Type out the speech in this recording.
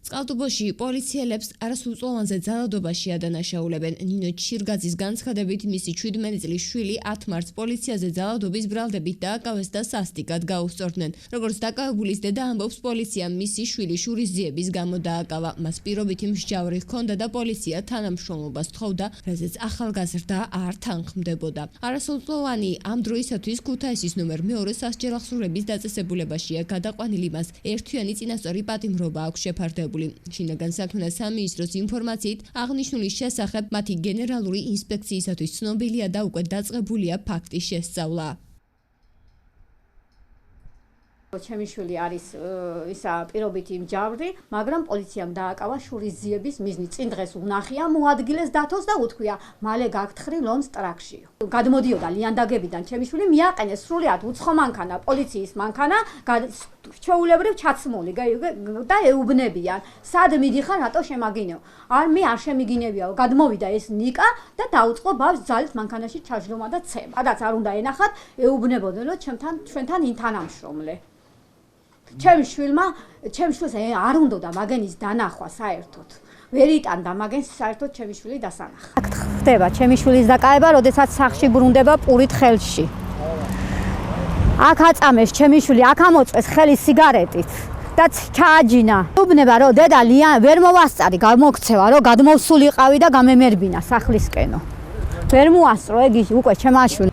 წყალტუბოში პოლიციელებს არასრულწლოვანზე ძალადობაში ადანაშაულებენ. ნინო ჩირგაძის განცხადებით მისი 17 წლის შვილი 10 მარტს პოლიციაზე ძალადობის ბრალდებით დააკავეს და სასტიკად გაუსწორდნენ. როგორც დაკავებულის დედა ამბობს, პოლიციამ მისი შვილი შურისძიების გამო დააკავა. მას პირობითი მსჯავრი ჰქონდა და პოლიცია თანამშრომლობას თხოვდა, რაზეც ახალგაზრდა არ თანხმდებოდა. არასრულწლოვანი ამ დროისათვის ქუთაისის ნომერ 2 სასჯელ აღსრულების დაწესებულებაშია გადაყვანილი. მას ერთთვიანი წინასწორი პატიმრობა აქვს შეფარდებული. შინაგან საქმეთა სამინისტროს ინფორმაციით, აღნიშნულის შესახებ მათი გენერალური ინსპექციისათვის ცნობილია და უკვე დაწყებულია ფაქტის შესწავლა. ჩემი არის ისა პირობითი მსჯავრი, მაგრამ პოლიციამ დააკავა შურისძიების მიზნით. წინ დღეს უნახია, მოადგილეს დათოს და უთქვია, მალე გაგთხრი ლომს ტრაქში. გადმოდიოდა ლიანდაგებიდან, ჩემი შვილი მიაყენეს სრულიად უცხო მანქანა, პოლიციის მანქანა, ჩვეულებრივ ჩაცმული და ეუბნებიან, სად მიდიხარ, რატო შემაგინეო? მე არ შემიგინებიაო, გადმოვიდა ეს ნიკა და დაუწყო ბავშვს ძალით მანქანაში ჩაჯდომა და ცემა. სადაც არ უნდა ენახათ, ეუბნებოდნენ, რომ ჩვენთან ინთანამშრომლე. ჩემს შვილს არ უნდა მაგენის დანახვა საერთოდ. ვერ იტანდა მაგენს საერთოდ ჩემი შვილი დასანახა. ხდება ჩემი შვილის დაკავება, როდესაც სახლში ბრუნდება პურით ხელში. აქ აწამეს ჩემი შვილი, აქ ამოწეს ხელი სიგარეტით და ჩააჯინა. უბნება რომ დედა ვერ მოვასწარი, გამოგცევა რომ გადმოვსულიყავი და გამემერბინა სახლისკენო. ვერ მოასწრო, ეგ უკვე ჩემი შვილი